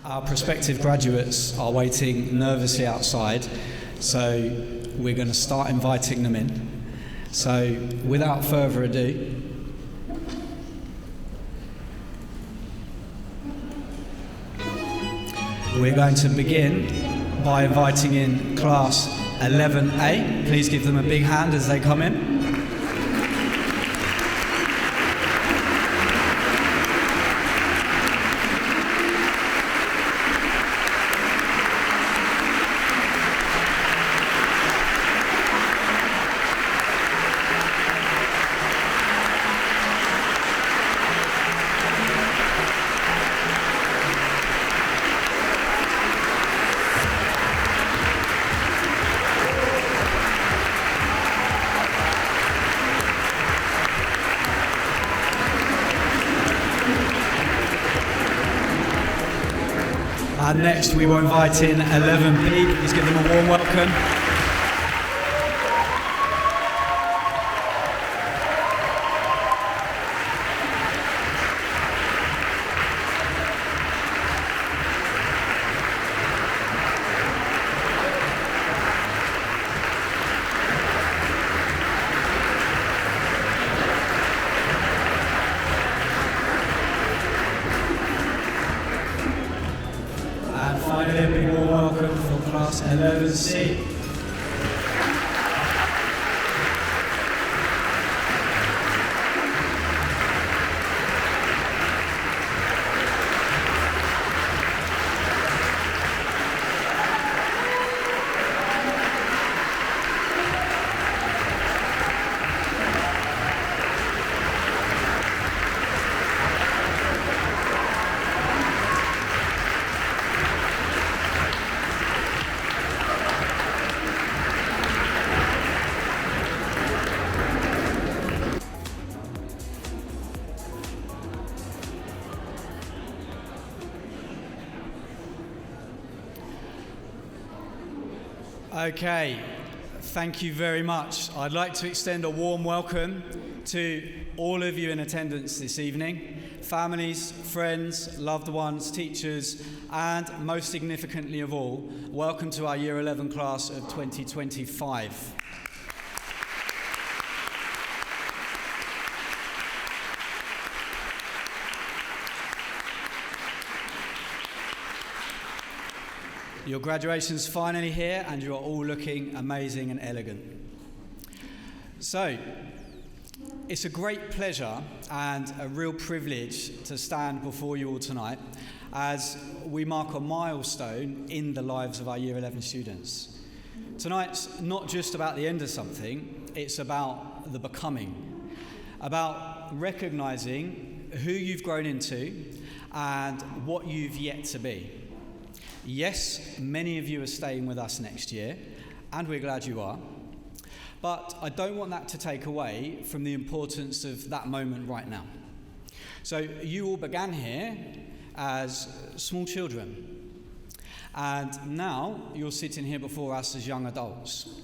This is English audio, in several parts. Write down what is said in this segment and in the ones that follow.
Our prospective graduates are waiting nervously outside, so we're going to start inviting them in. So without further ado, we're going to begin by inviting in Class 11A. Please give them a big hand as they come in. And next we will invite in 11B. Please give them a warm welcome. Finally, a big warm welcome for Class 11C. Okay, thank you very much. I'd like to extend a warm welcome to all of you in attendance this evening, families, friends, loved ones, teachers, and most significantly of all, welcome to our Year 11 class of 2025. Your graduation's finally here and you are all looking amazing and elegant. So, it's a great pleasure and a real privilege to stand before you all tonight as we mark a milestone in the lives of our Year 11 students. Tonight's not just about the end of something, it's about the becoming, about recognising who you've grown into and what you've yet to be. Yes, many of you are staying with us next year, and we're glad you are. But I don't want that to take away from the importance of that moment right now. So you all began here as small children, and now you're sitting here before us as young adults.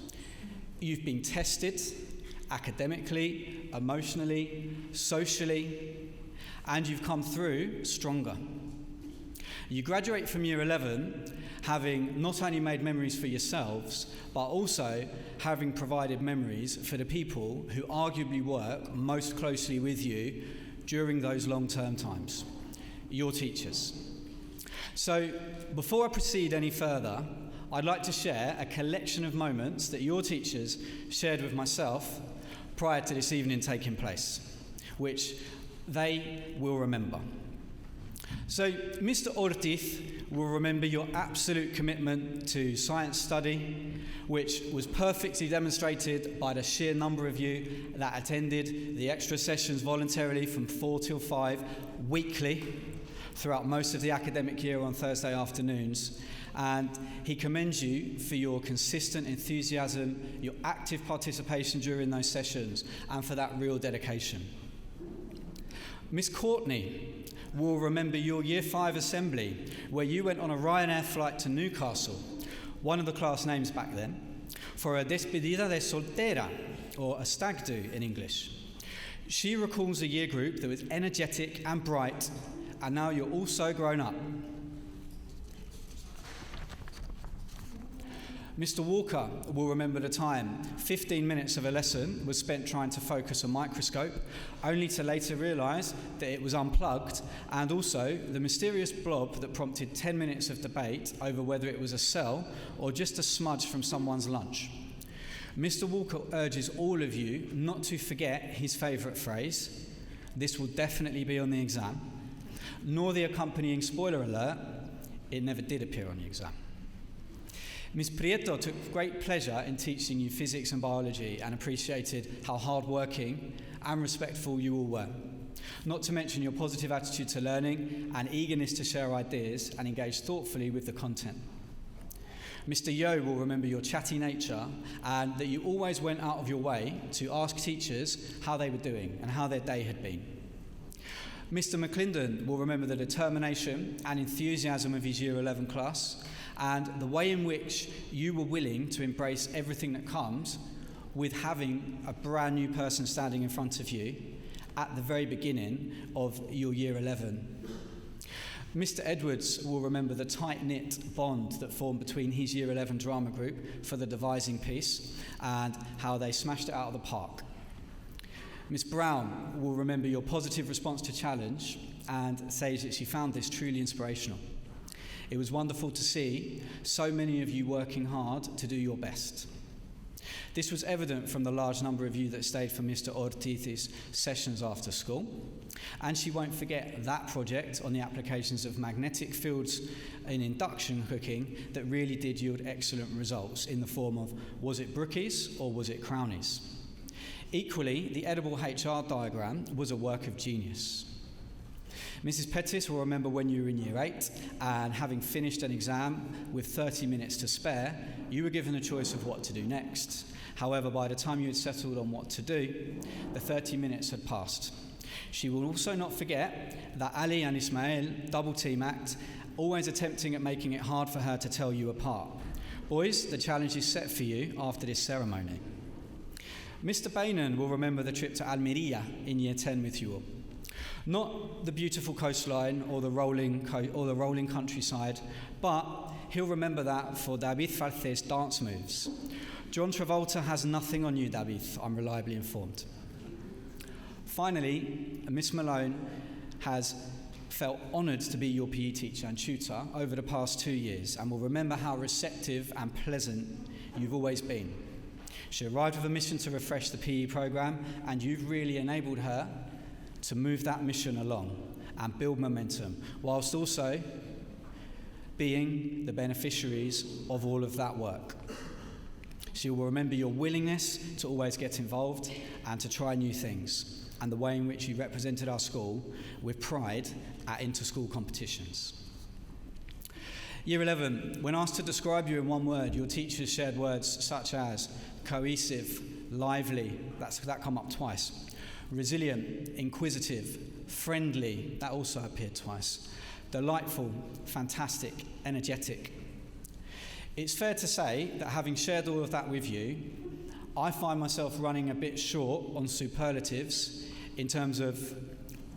You've been tested academically, emotionally, socially, and you've come through stronger. You graduate from Year 11 having not only made memories for yourselves, but also having provided memories for the people who arguably work most closely with you during those long-term times, your teachers. So, before I proceed any further, I'd like to share a collection of moments that your teachers shared with myself prior to this evening taking place, which they will remember. So, Mr. Ortiz will remember your absolute commitment to science study, which was perfectly demonstrated by the sheer number of you that attended the extra sessions voluntarily from 4 till 5 weekly throughout most of the academic year on Thursday afternoons. And he commends you for your consistent enthusiasm, your active participation during those sessions, and for that real dedication. Miss Courtney will remember your Year 5 assembly, where you went on a Ryanair flight to Newcastle, one of the class names back then, for a despedida de soltera, or a stag do in English. She recalls a year group that was energetic and bright, and now you're all so grown up. Mr. Walker will remember the time 15 minutes of a lesson was spent trying to focus a microscope, only to later realise that it was unplugged, and also the mysterious blob that prompted 10 minutes of debate over whether it was a cell or just a smudge from someone's lunch. Mr. Walker urges all of you not to forget his favourite phrase, "This will definitely be on the exam," nor the accompanying spoiler alert, "It never did appear on the exam." Ms. Prieto took great pleasure in teaching you physics and biology and appreciated how hard-working and respectful you all were, not to mention your positive attitude to learning and eagerness to share ideas and engage thoughtfully with the content. Mr. Yo will remember your chatty nature and that you always went out of your way to ask teachers how they were doing and how their day had been. Mr. McClendon will remember the determination and enthusiasm of his Year 11 class and the way in which you were willing to embrace everything that comes with having a brand new person standing in front of you at the very beginning of your Year 11. Mr. Edwards will remember the tight-knit bond that formed between his Year 11 drama group for the devising piece and how they smashed it out of the park. Ms. Brown will remember your positive response to challenge and says that she found this truly inspirational. It was wonderful to see so many of you working hard to do your best. This was evident from the large number of you that stayed for Mr. Ortiz's sessions after school, and she won't forget that project on the applications of magnetic fields in induction cooking that really did yield excellent results in the form of, was it brookies or was it crownies? Equally, the edible HR diagram was a work of genius. Mrs. Pettis will remember when you were in Year 8 and having finished an exam with 30 minutes to spare, you were given a choice of what to do next. However, by the time you had settled on what to do, the 30 minutes had passed. She will also not forget that Ali and Ismail double-team act, always attempting at making it hard for her to tell you apart. Boys, the challenge is set for you after this ceremony. Mr. Bainan will remember the trip to Almeria in Year 10 with you all. Not the beautiful coastline or the rolling countryside, but he'll remember that for David Falce's dance moves. John Travolta has nothing on you, David, I'm reliably informed. Finally, Miss Malone has felt honoured to be your PE teacher and tutor over the past 2 years and will remember how receptive and pleasant you've always been. She arrived with a mission to refresh the PE programme, and you've really enabled her to move that mission along and build momentum, whilst also being the beneficiaries of all of that work. She will remember your willingness to always get involved and to try new things, and the way in which you represented our school with pride at inter-school competitions. Year 11, when asked to describe you in one word, your teachers shared words such as cohesive, lively, that come up twice, resilient, inquisitive, friendly, that also appeared twice, delightful, fantastic, energetic. It's fair to say that having shared all of that with you, I find myself running a bit short on superlatives in terms of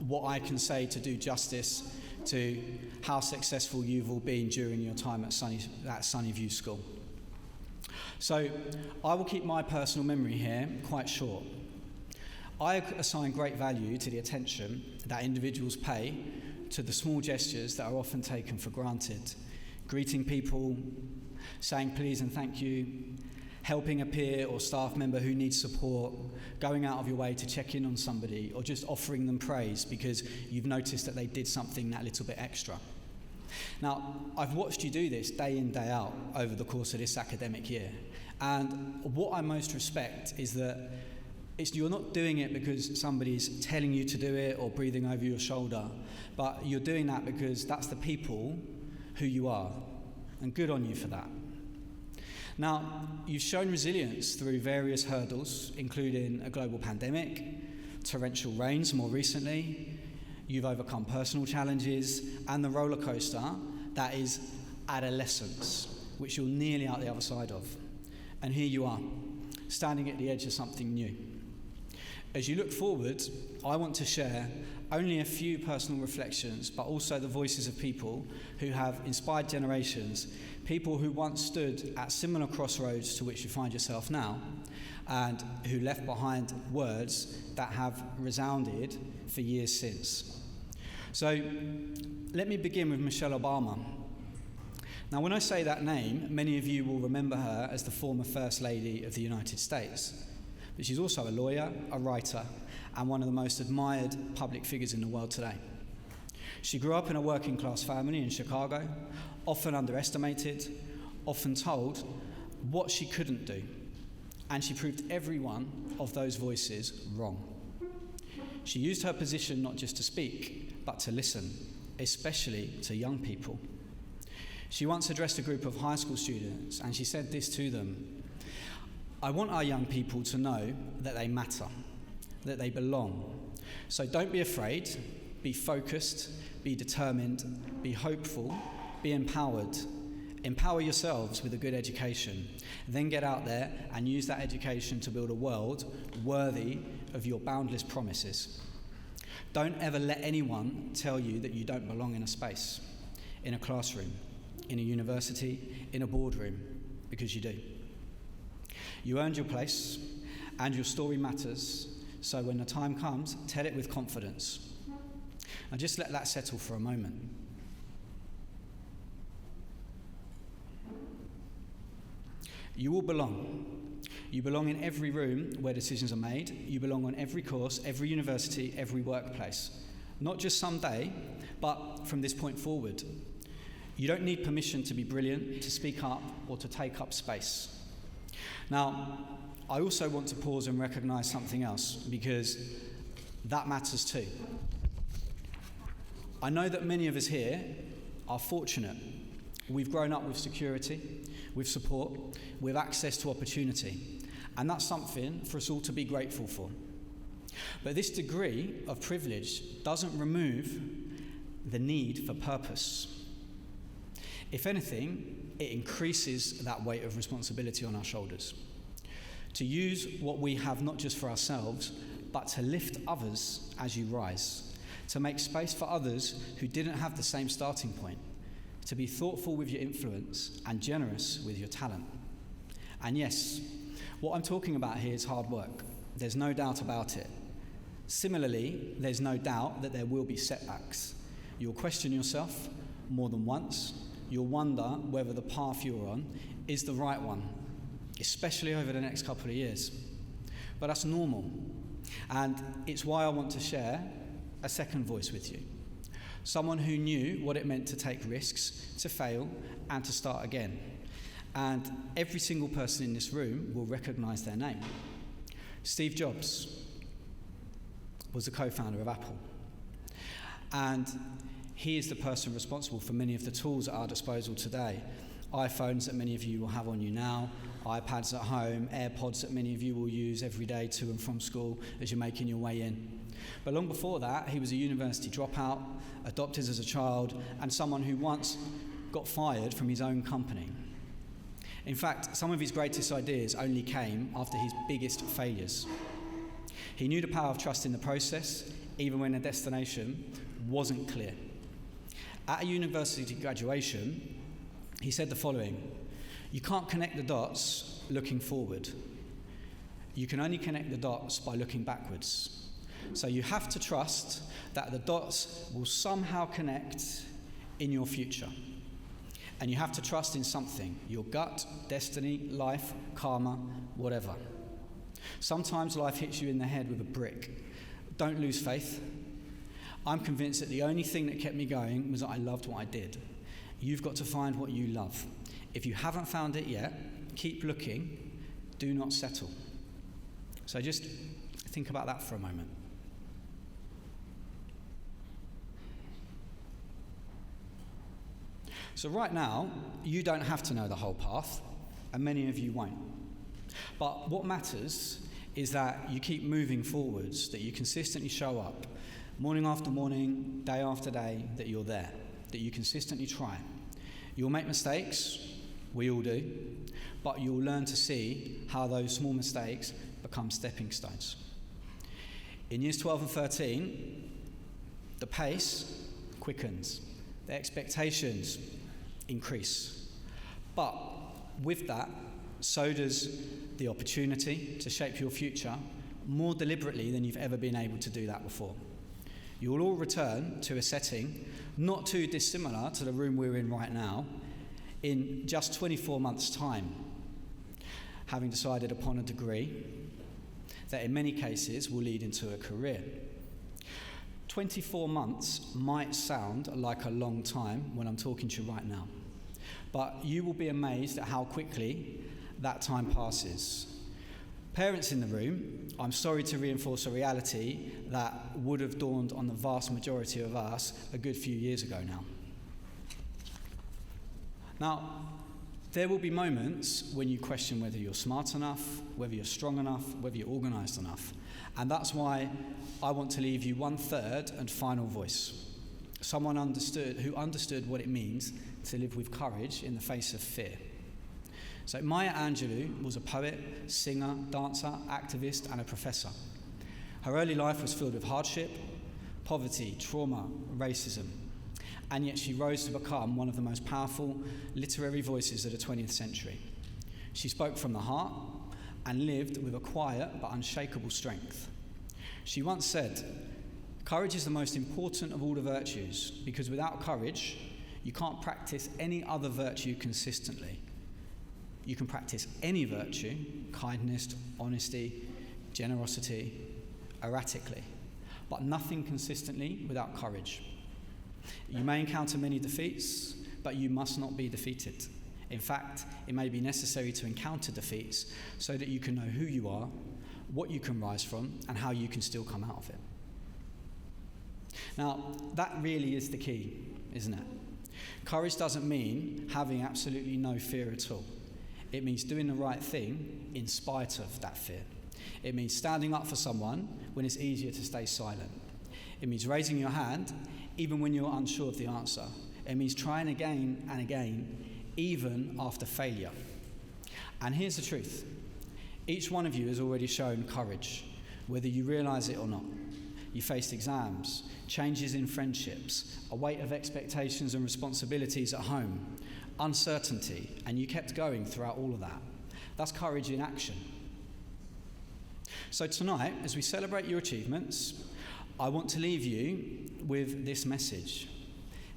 what I can say to do justice to how successful you've all been during your time at Sunnyview School. So I will keep my personal memory here quite short. I assign great value to the attention that individuals pay to the small gestures that are often taken for granted. Greeting people, saying please and thank you, helping a peer or staff member who needs support, going out of your way to check in on somebody, or just offering them praise because you've noticed that they did something that little bit extra. Now, I've watched you do this day in, day out over the course of this academic year, and what I most respect is that you're not doing it because somebody's telling you to do it or breathing over your shoulder, but you're doing that because that's the people who you are, and good on you for that. Now, you've shown resilience through various hurdles, including a global pandemic, torrential rains more recently. You've overcome personal challenges and the roller coaster that is adolescence, which you're nearly out the other side of. And here you are, standing at the edge of something new. As you look forward, I want to share only a few personal reflections, but also the voices of people who have inspired generations, people who once stood at similar crossroads to which you find yourself now, and who left behind words that have resounded for years since. So let me begin with Michelle Obama. Now, when I say that name, many of you will remember her as the former First Lady of the United States. But she's also a lawyer, a writer, and one of the most admired public figures in the world today. She grew up in a working-class family in Chicago, often underestimated, often told what she couldn't do, and she proved every one of those voices wrong. She used her position not just to speak, but to listen, especially to young people. She once addressed a group of high school students, and she said this to them: "I want our young people to know that they matter, that they belong. So don't be afraid, be focused, be determined, be hopeful, be empowered. Empower yourselves with a good education. Then get out there and use that education to build a world worthy of your boundless promises. Don't ever let anyone tell you that you don't belong in a space, in a classroom, in a university, in a boardroom, because you do. You earned your place, and your story matters, so when the time comes, tell it with confidence." Now just let that settle for a moment. You all belong. You belong in every room where decisions are made. You belong on every course, every university, every workplace. Not just someday, but from this point forward. You don't need permission to be brilliant, to speak up, or to take up space. Now, I also want to pause and recognise something else, because that matters too. I know that many of us here are fortunate. We've grown up with security, with support, with access to opportunity, and that's something for us all to be grateful for. But this degree of privilege doesn't remove the need for purpose. If anything, it increases that weight of responsibility on our shoulders. To use what we have not just for ourselves, but to lift others as you rise. To make space for others who didn't have the same starting point. To be thoughtful with your influence and generous with your talent. And yes, what I'm talking about here is hard work. There's no doubt about it. Similarly, there's no doubt that there will be setbacks. You'll question yourself more than once. You'll wonder whether the path you're on is the right one, especially over the next couple of years. But that's normal. And it's why I want to share a second voice with you. Someone who knew what it meant to take risks, to fail, and to start again. And every single person in this room will recognise their name. Steve Jobs was the co-founder of Apple. And he is the person responsible for many of the tools at our disposal today. iPhones that many of you will have on you now, iPads at home, AirPods that many of you will use every day to and from school as you're making your way in. But long before that, he was a university dropout, adopted as a child, and someone who once got fired from his own company. In fact, some of his greatest ideas only came after his biggest failures. He knew the power of trust in the process, even when the destination wasn't clear. At a university graduation, he said the following: "You can't connect the dots looking forward. You can only connect the dots by looking backwards. So you have to trust that the dots will somehow connect in your future. And you have to trust in something, your gut, destiny, life, karma, whatever. Sometimes life hits you in the head with a brick. Don't lose faith. I'm convinced that the only thing that kept me going was that I loved what I did. You've got to find what you love. If you haven't found it yet, keep looking. Do not settle." So just think about that for a moment. So right now, you don't have to know the whole path, and many of you won't. But what matters is that you keep moving forwards, that you consistently show up, morning after morning, day after day, that you're there, that you consistently try. You'll make mistakes, we all do, but you'll learn to see how those small mistakes become stepping stones. In years 12 and 13, the pace quickens, the expectations increase. But with that, so does the opportunity to shape your future more deliberately than you've ever been able to do that before. You will all return to a setting not too dissimilar to the room we're in right now in just 24 months' time, having decided upon a degree that in many cases will lead into a career. 24 months might sound like a long time when I'm talking to you right now, but you will be amazed at how quickly that time passes. Parents in the room, I'm sorry to reinforce a reality that would have dawned on the vast majority of us a good few years ago now. Now, there will be moments when you question whether you're smart enough, whether you're strong enough, whether you're organised enough. And that's why I want to leave you one third and final voice. Someone who understood what it means to live with courage in the face of fear. So Maya Angelou was a poet, singer, dancer, activist, and a professor. Her early life was filled with hardship, poverty, trauma, racism, and yet she rose to become one of the most powerful literary voices of the 20th century. She spoke from the heart and lived with a quiet but unshakable strength. She once said, "Courage is the most important of all the virtues, because without courage, you can't practice any other virtue consistently. You can practice any virtue, kindness, honesty, generosity, erratically, but nothing consistently without courage. You may encounter many defeats, but you must not be defeated. In fact, it may be necessary to encounter defeats so that you can know who you are, what you can rise from, and how you can still come out of it." Now, that really is the key, isn't it? Courage doesn't mean having absolutely no fear at all. It means doing the right thing in spite of that fear. It means standing up for someone when it's easier to stay silent. It means raising your hand even when you're unsure of the answer. It means trying again and again, even after failure. And here's the truth. Each one of you has already shown courage, whether you realise it or not. You faced exams, changes in friendships, a weight of expectations and responsibilities at home, uncertainty, and you kept going throughout all of that. That's courage in action. So tonight, as we celebrate your achievements, I want to leave you with this message.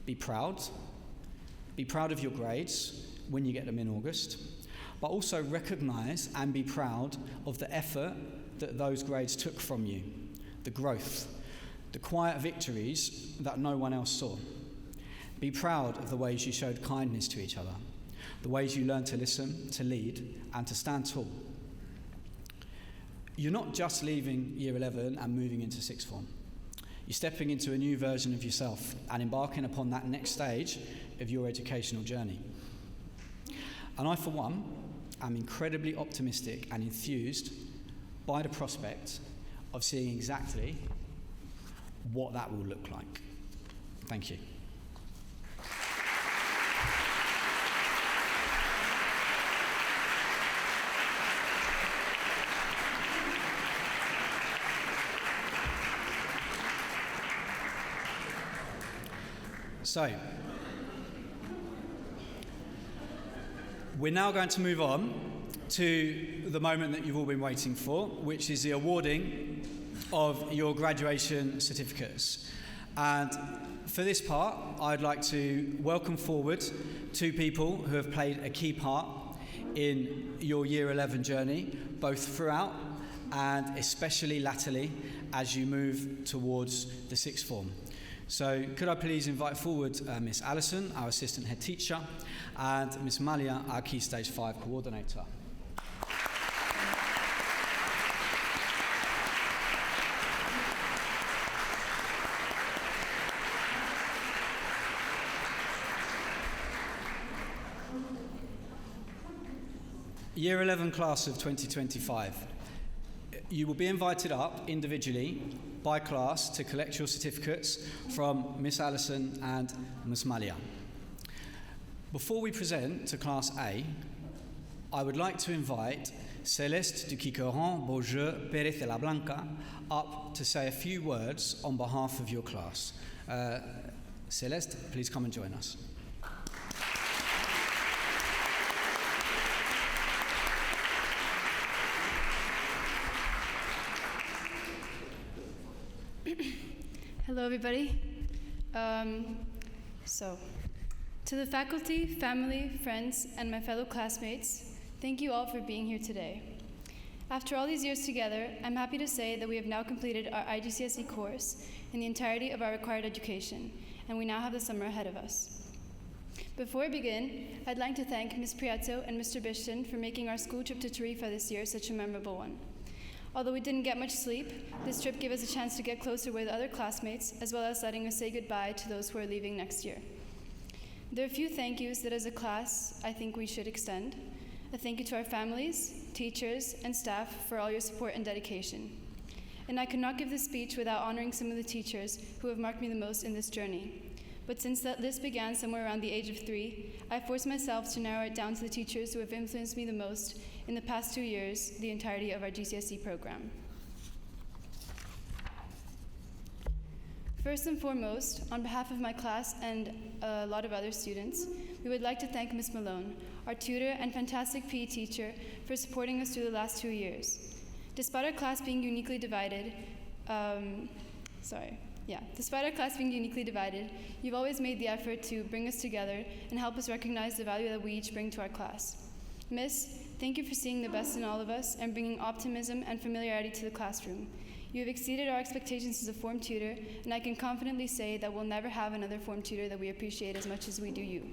Be proud. Be proud of your grades when you get them in August, but also recognise and be proud of the effort that those grades took from you, the growth, the quiet victories that no one else saw. Be proud of the ways you showed kindness to each other, the ways you learned to listen, to lead, and to stand tall. You're not just leaving Year 11 and moving into sixth form. You're stepping into a new version of yourself and embarking upon that next stage of your educational journey. And I, for one, am incredibly optimistic and enthused by the prospect of seeing exactly what that will look like. Thank you. So, we're now going to move on to the moment that you've all been waiting for, which is the awarding of your graduation certificates. And for this part, I'd like to welcome forward two people who have played a key part in your Year 11 journey, both throughout and especially latterly as you move towards the sixth form. So could I please invite forward Miss Alison, our assistant head teacher, and Miss Malia, our Key Stage 5 coordinator. Year 11 class of 2025. You will be invited up individually by class to collect your certificates from Miss Alison and Miss Malia. Before we present to Class A, I would like to invite Celeste du Quiqueron, Beaujeu, Pérez de la Blanca up to say a few words on behalf of your class. Celeste, please come and join us. Hello, everybody. To the faculty, family, friends, and my fellow classmates, thank you all for being here today. After all these years together, I'm happy to say that we have now completed our IGCSE course in the entirety of our required education, and we now have the summer ahead of us. Before I begin, I'd like to thank Ms. Priazzo and Mr. Bishton for making our school trip to Tarifa this year such a memorable one. Although we didn't get much sleep, this trip gave us a chance to get closer with other classmates, as well as letting us say goodbye to those who are leaving next year. There are a few thank yous that as a class I think we should extend. A thank you to our families, teachers, and staff for all your support and dedication. And I could not give this speech without honoring some of the teachers who have marked me the most in this journey. But since that list began somewhere around the age of 3, I forced myself to narrow it down to the teachers who have influenced me the most in the past 2 years, the entirety of our GCSE program. First and foremost, on behalf of my class and a lot of other students, we would like to thank Ms. Malone, our tutor and fantastic PE teacher, for supporting us through the last 2 years. Despite our class being uniquely divided, you've always made the effort to bring us together and help us recognize the value that we each bring to our class. Miss, thank you for seeing the best in all of us and bringing optimism and familiarity to the classroom. You have exceeded our expectations as a form tutor, and I can confidently say that we'll never have another form tutor that we appreciate as much as we do you.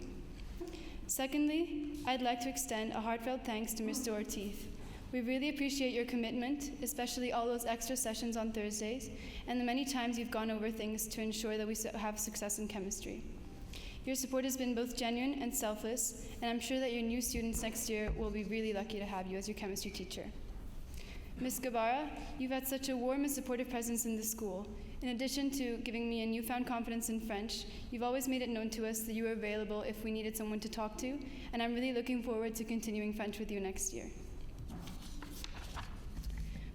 Secondly, I'd like to extend a heartfelt thanks to Mr. Ortiz. We really appreciate your commitment, especially all those extra sessions on Thursdays, and the many times you've gone over things to ensure that we have success in chemistry. Your support has been both genuine and selfless, and I'm sure that your new students next year will be really lucky to have you as your chemistry teacher. Ms. Guevara, you've had such a warm and supportive presence in the school. In addition to giving me a newfound confidence in French, you've always made it known to us that you were available if we needed someone to talk to, and I'm really looking forward to continuing French with you next year.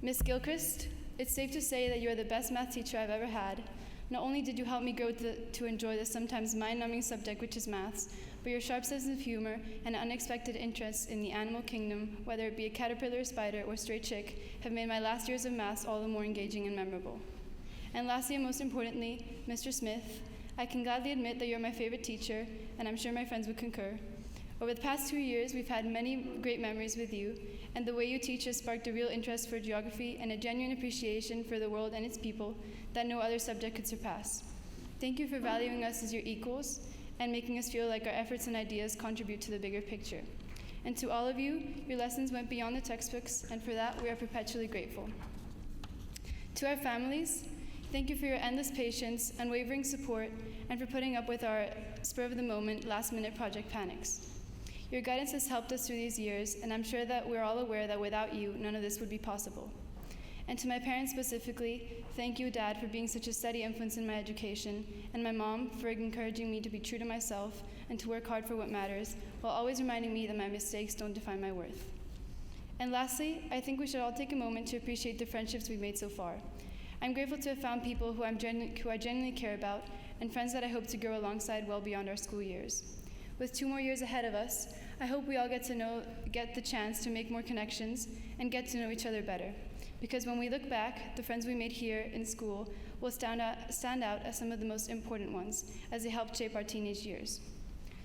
Ms. Gilchrist, it's safe to say that you are the best math teacher I've ever had. Not only did you help me grow to enjoy this sometimes mind-numbing subject which is maths, but your sharp sense of humor and unexpected interest in the animal kingdom, whether it be a caterpillar, spider, or stray chick, have made my last years of maths all the more engaging and memorable. And lastly and most importantly, Mr. Smith, I can gladly admit that you're my favorite teacher, and I'm sure my friends would concur. Over the past 2 years, we've had many great memories with you, and the way you teach us sparked a real interest for geography and a genuine appreciation for the world and its people that no other subject could surpass. Thank you for valuing us as your equals and making us feel like our efforts and ideas contribute to the bigger picture. And to all of you, your lessons went beyond the textbooks, and for that, we are perpetually grateful. To our families, thank you for your endless patience, unwavering support, and for putting up with our spur-of-the-moment, last-minute project panics. Your guidance has helped us through these years, and I'm sure that we're all aware that without you, none of this would be possible. And to my parents specifically, thank you, Dad, for being such a steady influence in my education, and my mom for encouraging me to be true to myself and to work hard for what matters, while always reminding me that my mistakes don't define my worth. And lastly, I think we should all take a moment to appreciate the friendships we've made so far. I'm grateful to have found people who I genuinely care about, and friends that I hope to grow alongside well beyond our school years. With 2 more years ahead of us, I hope we all get the chance to make more connections and get to know each other better. Because when we look back, the friends we made here in school will stand out as some of the most important ones, as they helped shape our teenage years.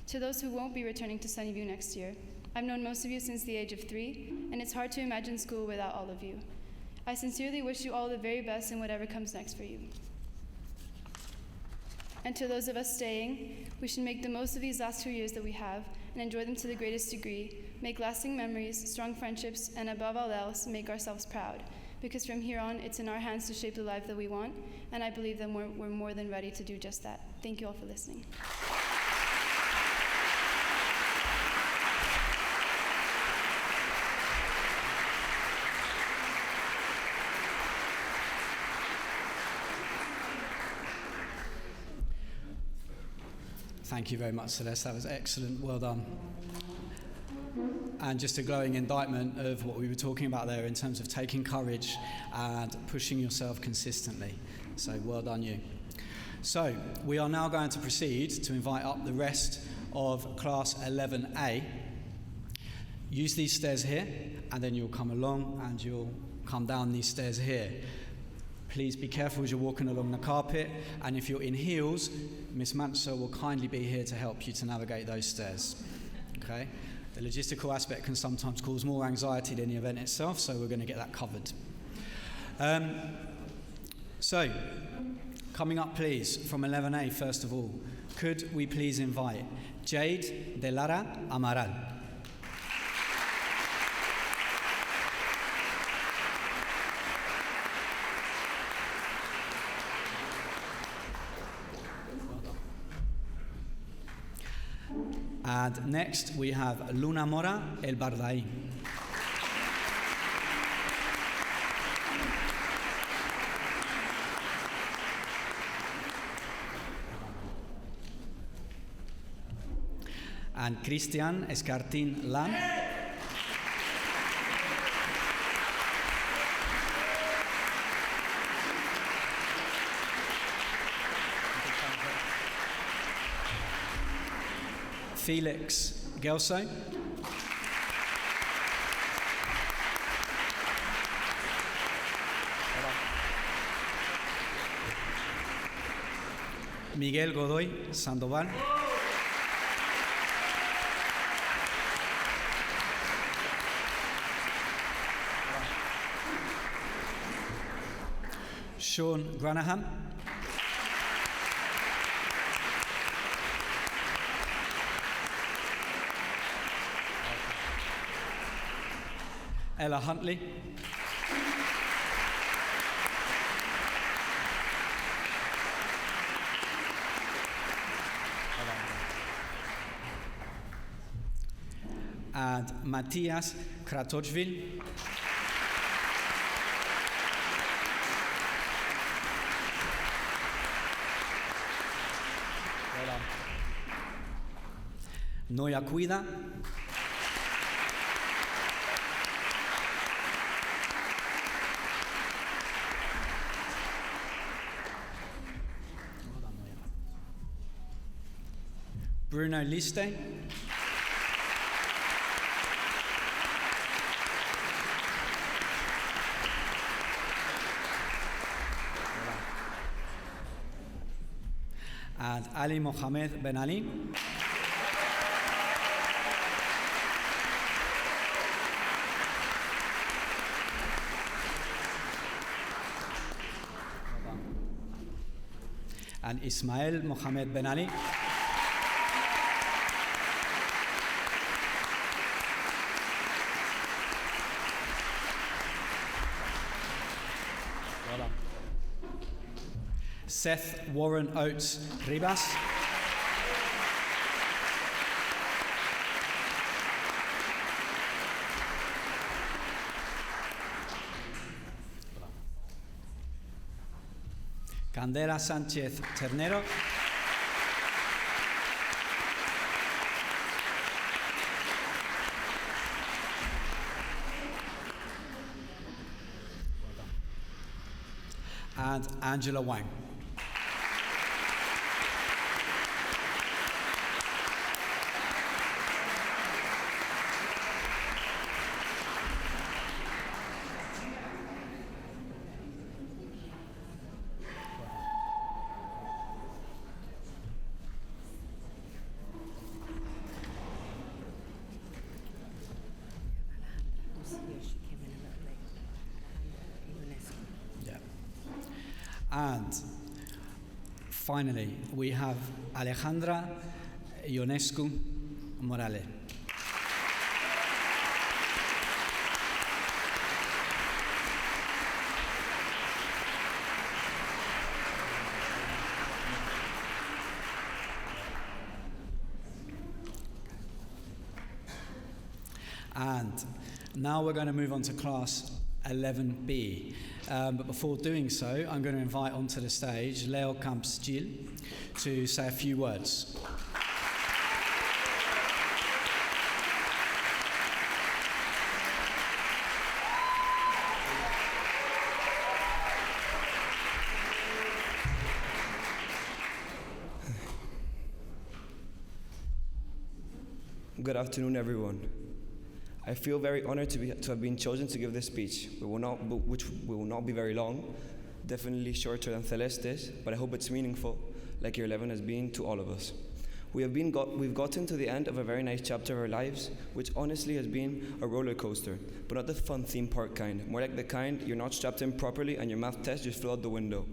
To those who won't be returning to Sunnyview next year, I've known most of you since the age of 3, and it's hard to imagine school without all of you. I sincerely wish you all the very best in whatever comes next for you. And to those of us staying, we should make the most of these last 2 years that we have and enjoy them to the greatest degree, make lasting memories, strong friendships, and above all else, make ourselves proud. Because from here on, it's in our hands to shape the life that we want, and I believe that we're more than ready to do just that. Thank you all for listening. Thank you very much, Celeste. That was excellent. Well done. and just a glowing indictment of what we were talking about there in terms of taking courage and pushing yourself consistently. So well done you. So we are now going to proceed to invite up the rest of class 11A. Use these stairs here, and then you'll come along and you'll come down these stairs here. Please be careful as you're walking along the carpet, and if you're in heels, Miss Manso will kindly be here to help you to navigate those stairs. Okay? The logistical aspect can sometimes cause more anxiety than the event itself, so we're going to get that covered. So, coming up please, from 11A first of all, could we please invite Jade de Lara Amaral. And next we have Luna Mora El Bardai. And Christian Escartin Lam. Felix Gelso. Miguel Godoy Sandoval. Sean Granahan. Ella Huntley. And Matthias Kratochvil. Noia Cuida. Bruno Liste. And Ali Mohamed Ben Ali. And Ismael Mohamed Ben Ali. Seth Warren Oates Ribas. Candela Sánchez Ternero. And Angela Wang. And finally, we have Alejandra Ionescu Morales. And now we're going to move on to class 11B. But before doing so, I'm going to invite onto the stage Leo Camps Gil to say a few words. Good afternoon, everyone. I feel very honored to have been chosen to give this speech, which will not be very long, definitely shorter than Celeste's, but I hope it's meaningful, like Year 11 has been to all of us. We've gotten to the end of a very nice chapter of our lives, which honestly has been a roller coaster, but not the fun theme park kind, more like the kind you're not strapped in properly and your math test just flew out the window.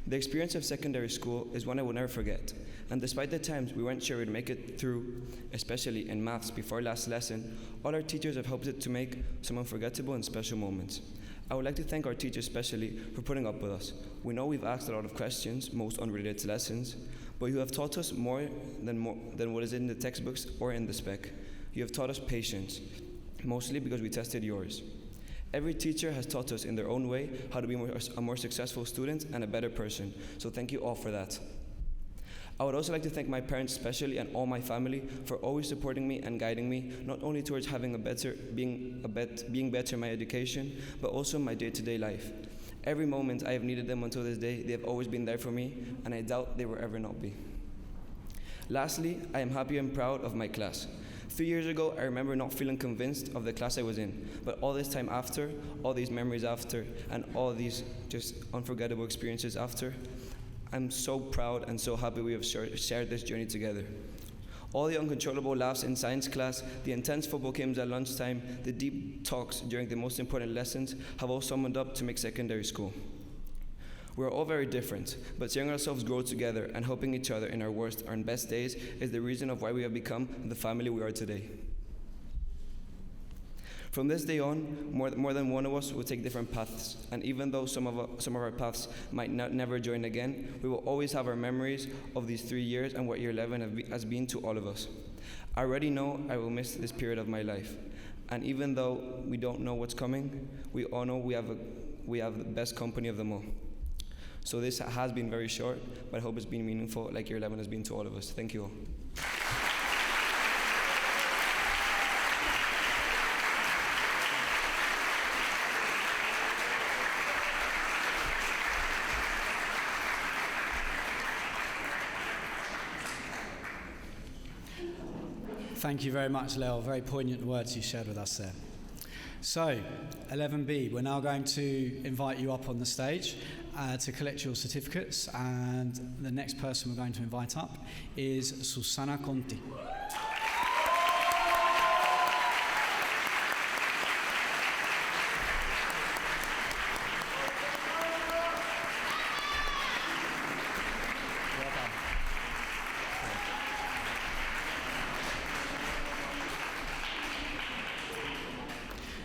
The experience of secondary school is one I will never forget, and despite the times we weren't sure we'd make it through, especially in maths before last lesson, all our teachers have helped it to make some unforgettable and special moments. I would like to thank our teachers especially for putting up with us. We know we've asked a lot of questions, most unrelated to lessons, but you have taught us more than what is in the textbooks or in the spec. You have taught us patience, mostly because we tested yours. Every teacher has taught us in their own way how to be a more successful student and a better person, so thank you all for that. I would also like to thank my parents especially and all my family for always supporting me and guiding me, not only towards having being better in my education, but also in my day-to-day life. Every moment I have needed them until this day, they have always been there for me, and I doubt they will ever not be. Lastly, I am happy and proud of my class. 3 years ago, I remember not feeling convinced of the class I was in, but all this time after, all these memories after, and all these just unforgettable experiences after, I'm so proud and so happy we have shared this journey together. All the uncontrollable laughs in science class, the intense football games at lunchtime, the deep talks during the most important lessons have all summed up to make secondary school. We're all very different, but seeing ourselves grow together and helping each other in our worst and best days is the reason of why we have become the family we are today. From this day on, more than one of us will take different paths, and even though some of our paths might never join again, we will always have our memories of these 3 years and what Year 11 has been to all of us. I already know I will miss this period of my life, and even though we don't know what's coming, we all know we have the best company of them all. So this has been very short, but I hope it's been meaningful like Year 11 has been to all of us. Thank you all. Thank you very much, Leo. Very poignant words you shared with us there. So, 11B, we're now going to invite you up on the stage to collect your certificates, and the next person we're going to invite up is Susana Conti.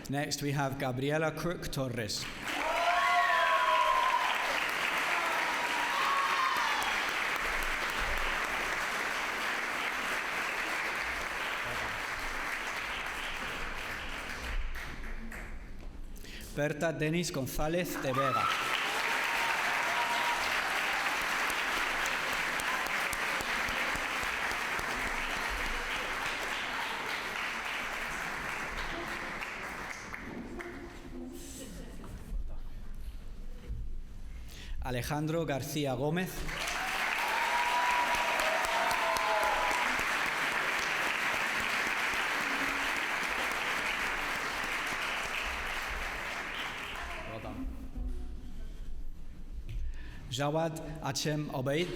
Next, we have Gabriela Crook Torres. Berta Denis González de Vega. Alejandro García Gómez. Jawad Achem Obeid.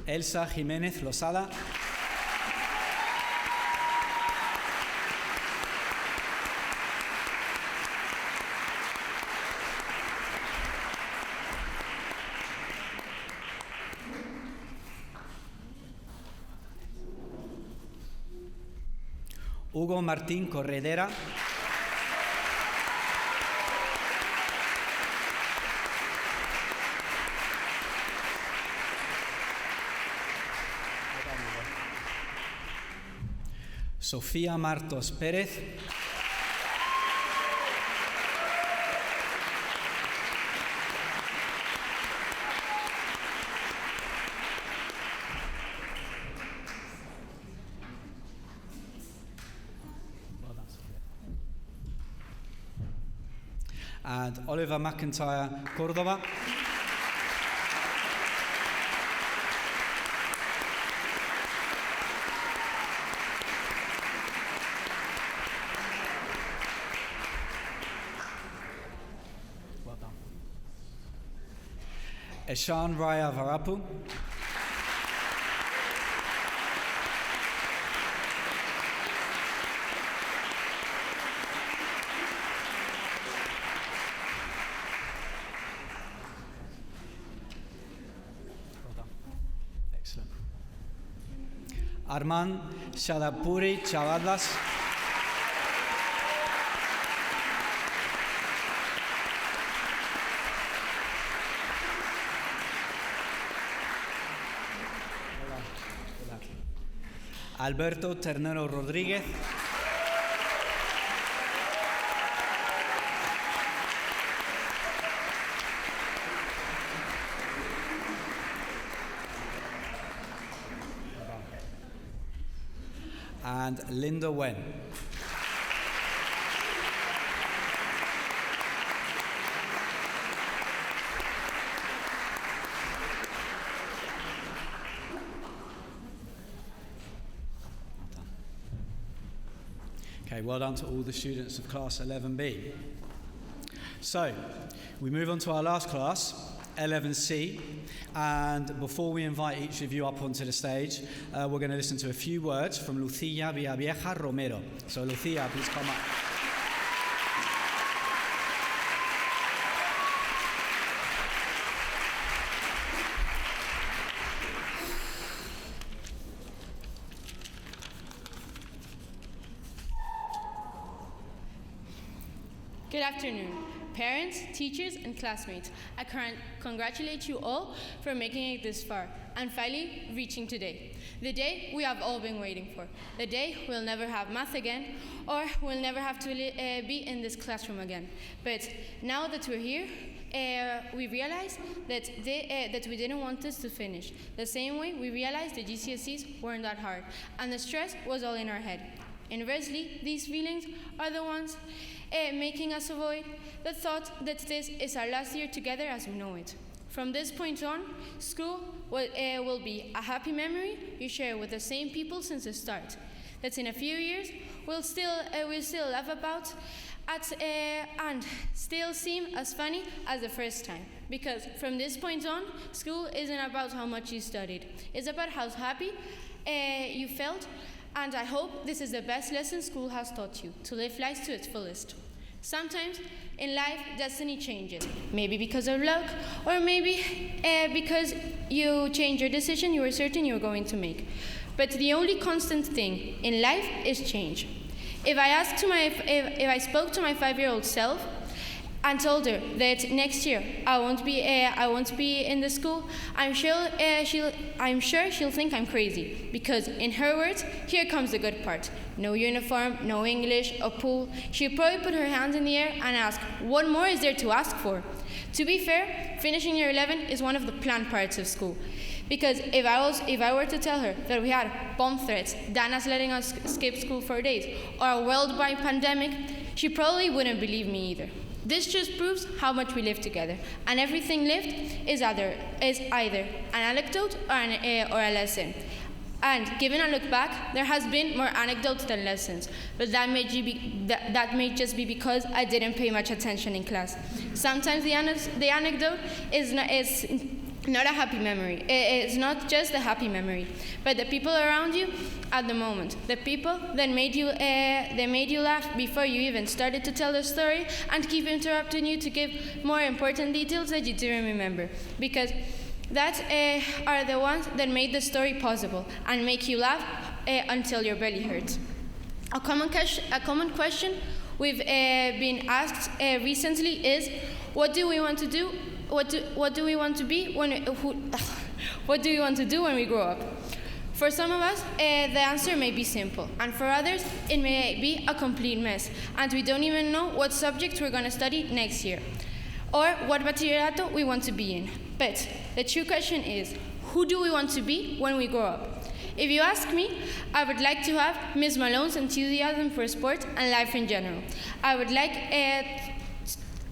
Elsa Jiménez Losada. Hugo Martín Corredera. Sofía Martos Pérez. and Oliver McIntyre, Córdoba. Well done. Eshan Raya Varapu. Excellent. Arman Shadapuri Chavadas. Alberto Ternero Rodríguez. And Linda Wen. Okay, well done to all the students of class 11B. So, we move on to our last class, 11C, and before we invite each of you up onto the stage, we're going to listen to a few words from Lucia Villavieja Romero. So, Lucia, please come up. Good afternoon, parents, teachers, and classmates. I congratulate you all for making it this far and finally reaching today. The day we have all been waiting for. The day we'll never have math again, or we'll never have to be in this classroom again. But now that we're here, we realize that we didn't want this to finish. The same way we realized the GCSEs weren't that hard, and the stress was all in our head. Inversely, these feelings are the ones making us avoid the thought that this is our last year together as we know it. From this point on, school will be a happy memory you share with the same people since the start. That in a few years we'll still laugh about and still seem as funny as the first time. Because from this point on, school isn't about how much you studied. It's about how happy you felt. And I hope this is the best lesson school has taught you, to live life to its fullest. Sometimes in life, destiny changes. Maybe because of luck, or maybe because you change your decision you were certain you were going to make. But the only constant thing in life is change. If I spoke to my 5-year-old self and told her that next year I won't be in the school, I'm sure she'll think I'm crazy. Because in her words, here comes the good part. No uniform, no English, a pool. She'll probably put her hands in the air and ask, what more is there to ask for? To be fair, finishing year 11 is one of the planned parts of school. Because if I were to tell her that we had bomb threats, Dana's letting us skip school for days, or a worldwide pandemic, she probably wouldn't believe me either. This just proves how much we live together, and everything lived is either an anecdote or a lesson. And given a look back, there has been more anecdotes than lessons, but that may just be because I didn't pay much attention in class. Sometimes the anecdote is not a happy memory. It's not just a happy memory, but the people around you at the moment, the people that made you laugh before you even started to tell the story, and keep interrupting you to give more important details that you didn't remember, because that are the ones that made the story possible and make you laugh until your belly hurts. A common question we've been asked recently is, what do we want to do? What do we want to be what do we want to do when we grow up? For some of us, the answer may be simple, and for others, it may be a complete mess, and we don't even know what subjects we're going to study next year, or what bachillerato we want to be in. But the true question is, who do we want to be when we grow up? If you ask me, I would like to have Ms. Malone's enthusiasm for sport and life in general. I would like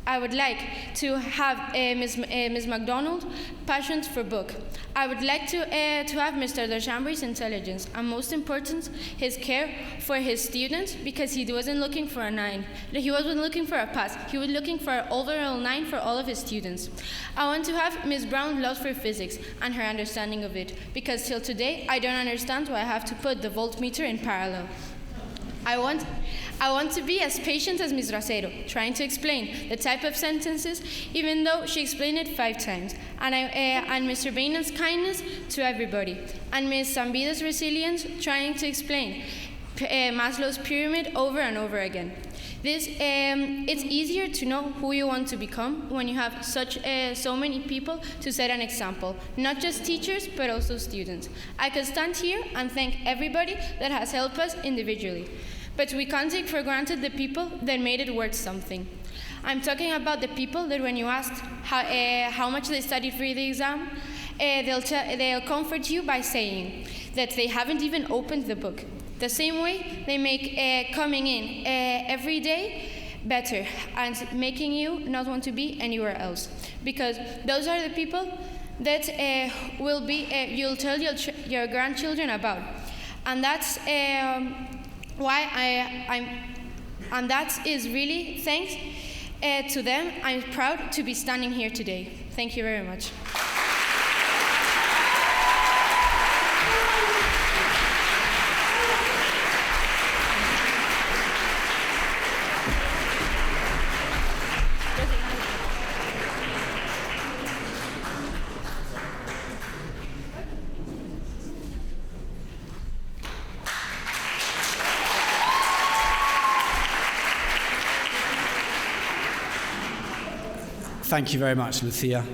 I would like to have Ms. MacDonald passion for book. I would like to have Mr. Deschambri's intelligence, and most important, his care for his students, because he wasn't looking for a 9. He wasn't looking for a pass. He was looking for an overall 9 for all of his students. I want to have Ms. Brown's love for physics and her understanding of it, because till today I don't understand why I have to put the voltmeter in parallel. I want to be as patient as Ms. Racero, trying to explain the type of sentences, even though she explained it 5 times. And Mr. Bainan's kindness to everybody. And Ms. Zambida's resilience, trying to explain Maslow's pyramid over and over again. It's easier to know who you want to become when you have so many people to set an example, not just teachers, but also students. I could stand here and thank everybody that has helped us individually. But we can't take for granted the people that made it worth something. I'm talking about the people that when you asked how much they studied for the exam, they'll comfort you by saying that they haven't even opened the book. The same way they make coming in every day better and making you not want to be anywhere else. Because those are the people that you'll tell your grandchildren about. And that's why and that is really thanks to them. I'm proud to be standing here today. Thank you very much. Thank you very much, Lucia.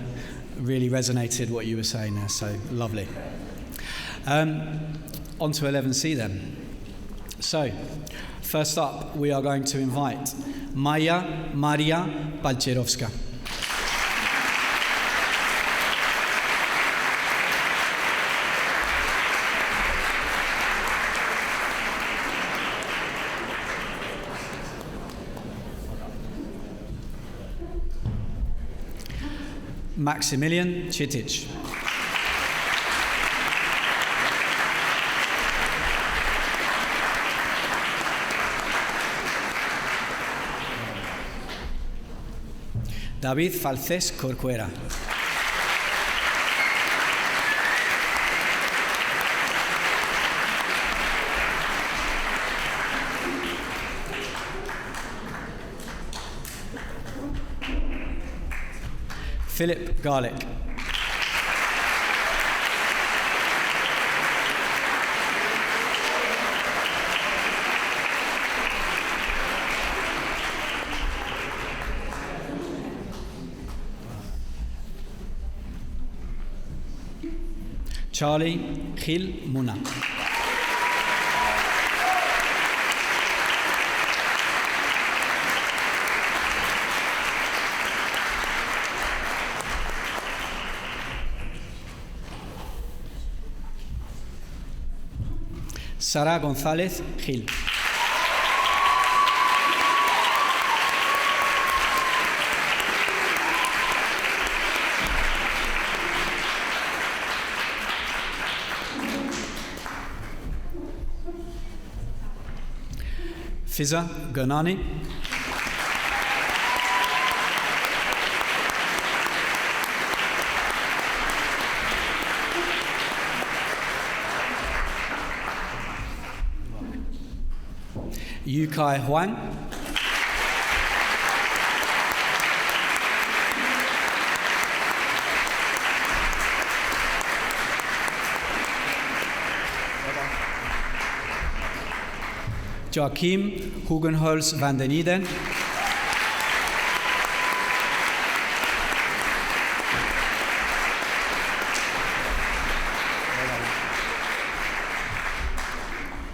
Really resonated what you were saying there, so lovely. On to 11C then. So, first up, we are going to invite Maya Maria Balcerowska. Maximilian Citic. David Falcés Corcuera. Philip Garlick. Charlie Gil Muna. Sara González Gil. Fiza Gurnani. Yukai Huang. Joachim Hugenholz van den Iden.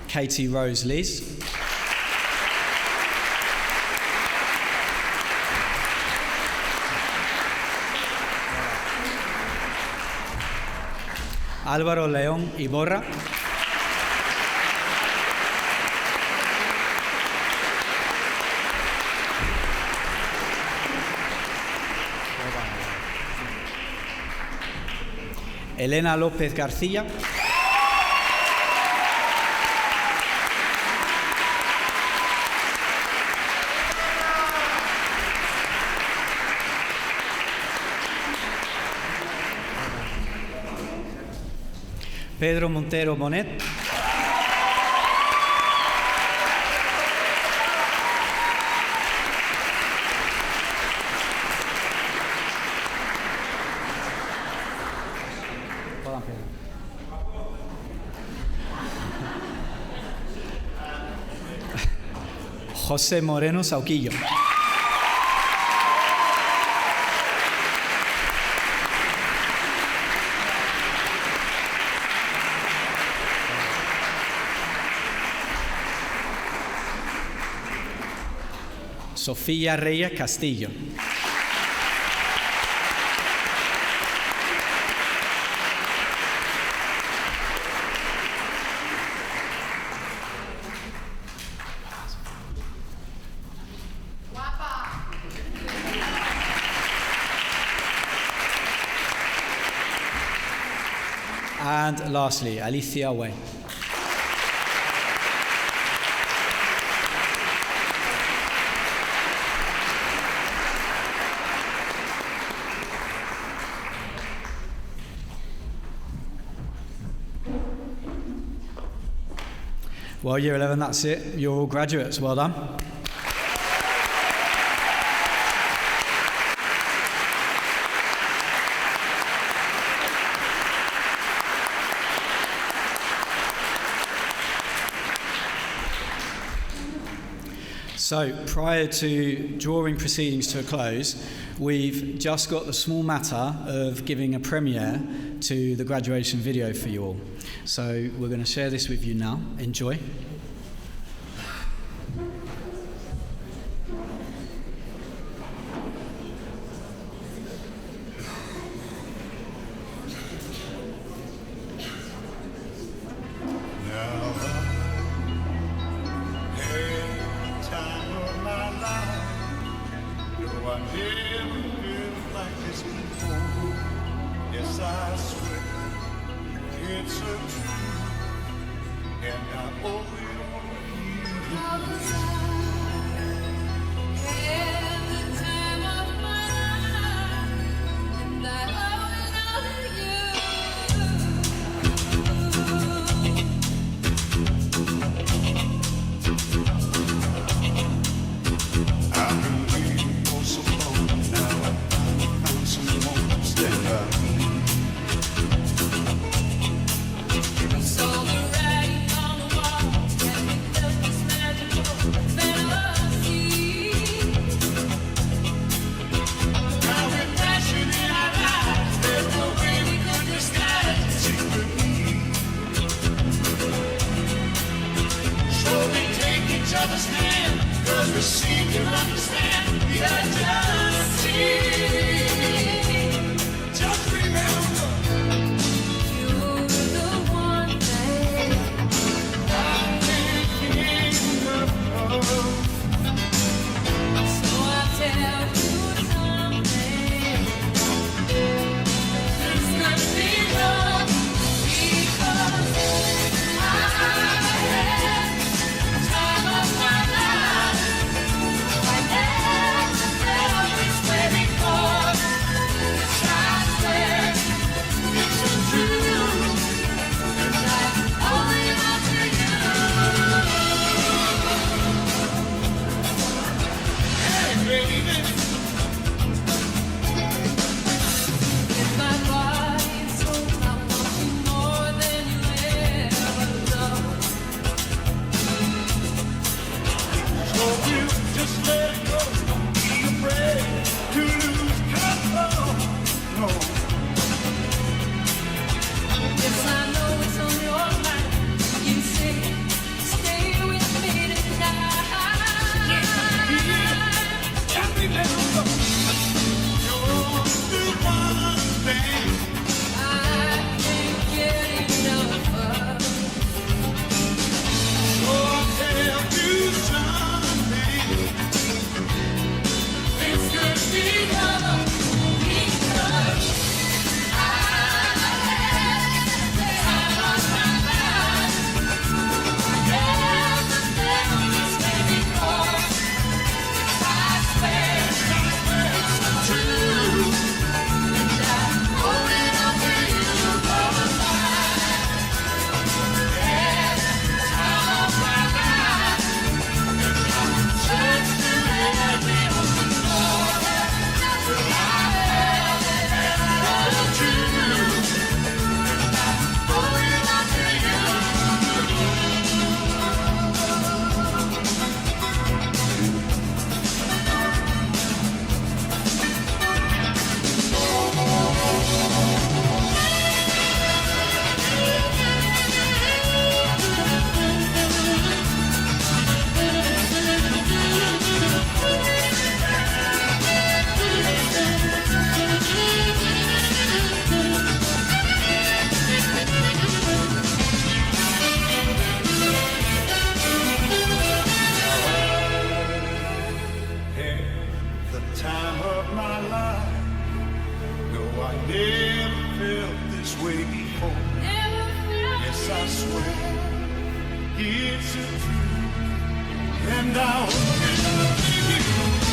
Katie Rose Lees. Álvaro León Iborra. Elena López García, Pedro Montero Bonet, José Moreno Sauquillo, Sofía Reyes Castillo, and lastly, Alicia Way. Well, Year 11, that's it. You're all graduates. Well done. So, prior to drawing proceedings to a close, we've just got the small matter of giving a premiere to the graduation video for you all. So, we're going to share this with you now. Enjoy. Stay with me tonight. I never felt this way before. Yes, I swear it's a truth, and I'll never leave you.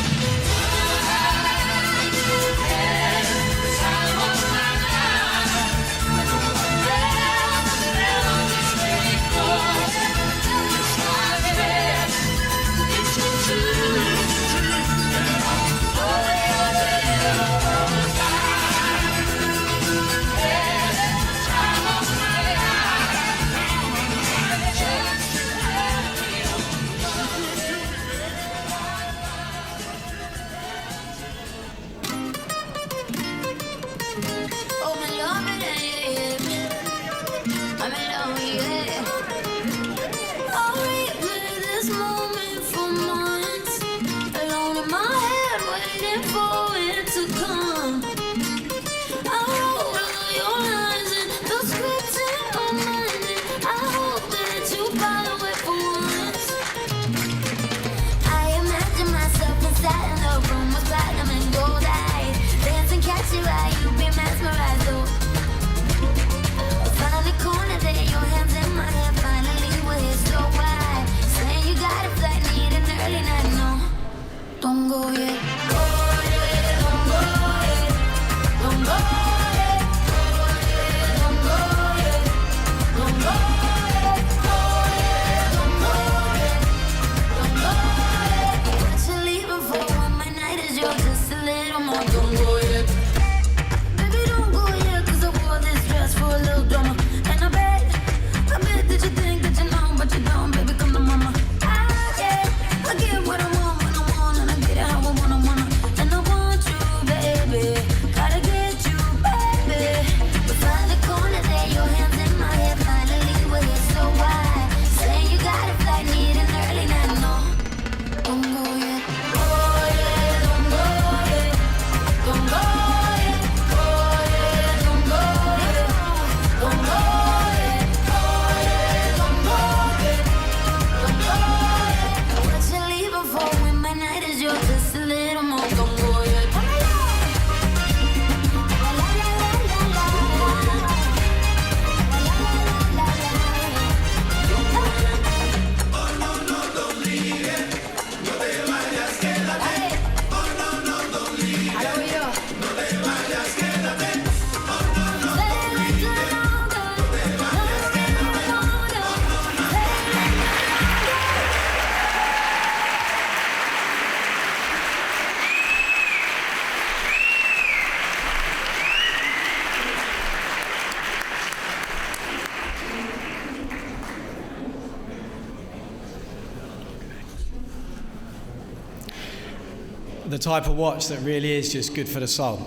The type of watch that really is just good for the soul.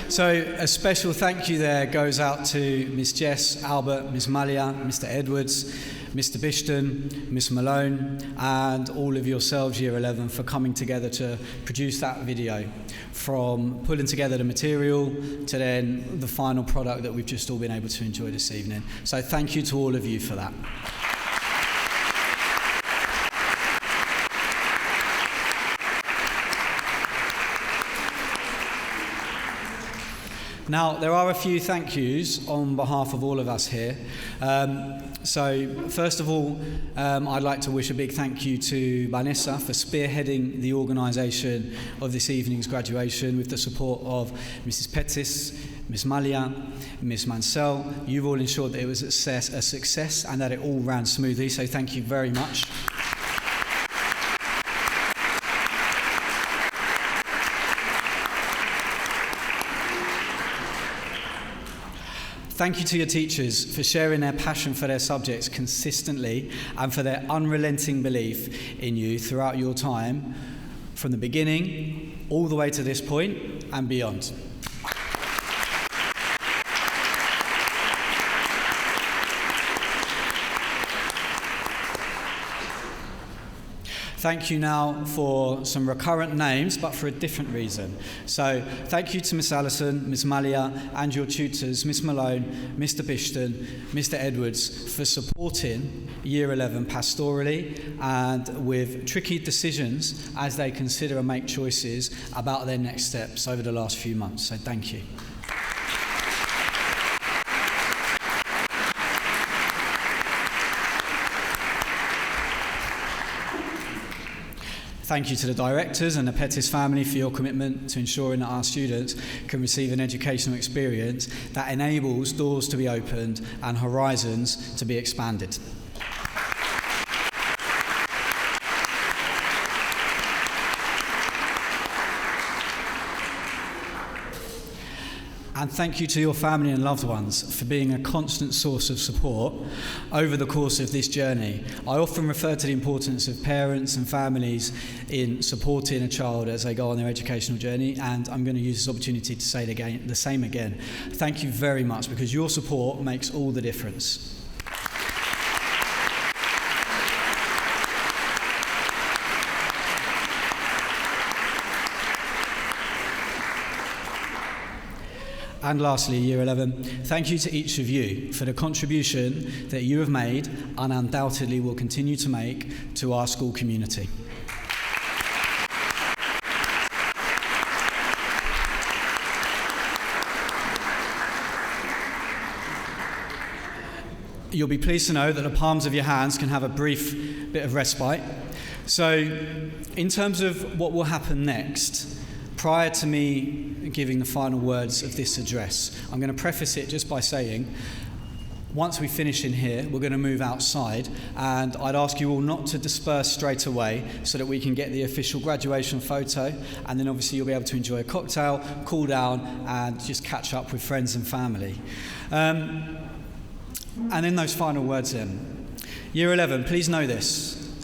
So a special thank you there goes out to Miss Jess, Albert, Miss Malia, Mr. Edwards, Mr. Bishton, Miss Malone, and all of yourselves, Year 11, for coming together to produce that video, from pulling together the material to then the final product that we've just all been able to enjoy this evening. So thank you to all of you for that. Now, there are a few thank yous on behalf of all of us here. So, first of all, I'd like to wish a big thank you to Vanessa for spearheading the organisation of this evening's graduation with the support of Mrs. Pettis, Miss Malia, Miss Mansell. You've all ensured that it was a success and that it all ran smoothly, so thank you very much. Thank you to your teachers for sharing their passion for their subjects consistently and for their unrelenting belief in you throughout your time, from the beginning all the way to this point and beyond. Thank you now for some recurrent names, but for a different reason. So thank you to Miss Allison, Miss Malia, and your tutors, Miss Malone, Mr. Bishton, Mr. Edwards, for supporting Year 11 pastorally and with tricky decisions as they consider and make choices about their next steps over the last few months. So thank you. Thank you to the directors and the Pettis family for your commitment to ensuring that our students can receive an educational experience that enables doors to be opened and horizons to be expanded. And thank you to your family and loved ones for being a constant source of support over the course of this journey. I often refer to the importance of parents and families in supporting a child as they go on their educational journey, and I'm going to use this opportunity to say the same again. Thank you very much, because your support makes all the difference. And lastly, Year 11, thank you to each of you for the contribution that you have made and undoubtedly will continue to make to our school community. You'll be pleased to know that the palms of your hands can have a brief bit of respite. So, in terms of what will happen next, prior to me giving the final words of this address, I'm going to preface it just by saying, once we finish in here, we're going to move outside, and I'd ask you all not to disperse straight away so that we can get the official graduation photo, and then obviously you'll be able to enjoy a cocktail, cool down, and just catch up with friends and family. And in those final words then, Year 11, please know this.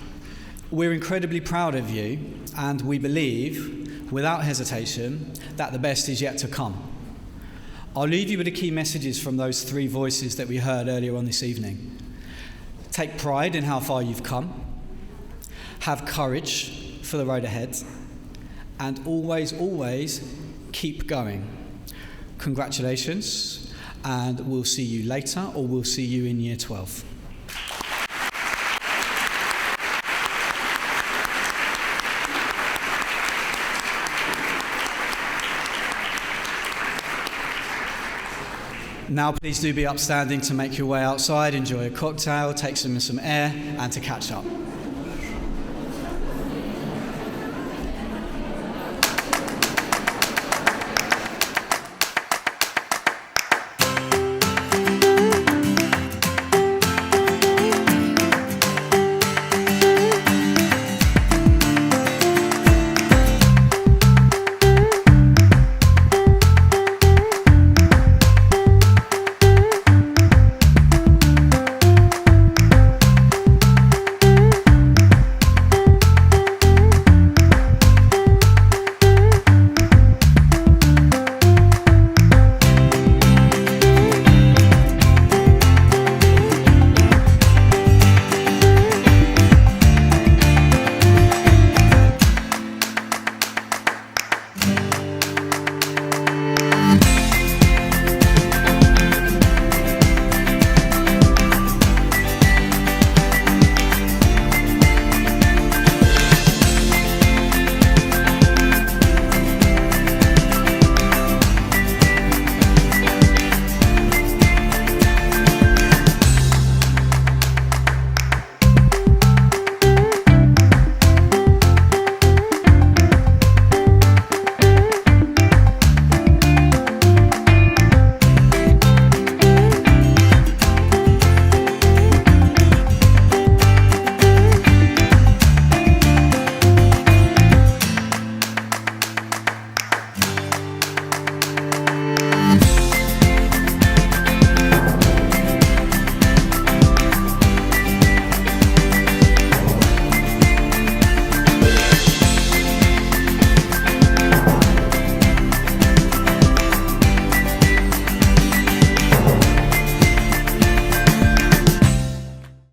We're incredibly proud of you, and we believe, without hesitation, that the best is yet to come. I'll leave you with the key messages from those three voices that we heard earlier on this evening. Take pride in how far you've come. Have courage for the road ahead. And always, always keep going. Congratulations, and we'll see you later, or we'll see you in Year 12. Now please do be upstanding to make your way outside, enjoy a cocktail, take some air, and to catch up.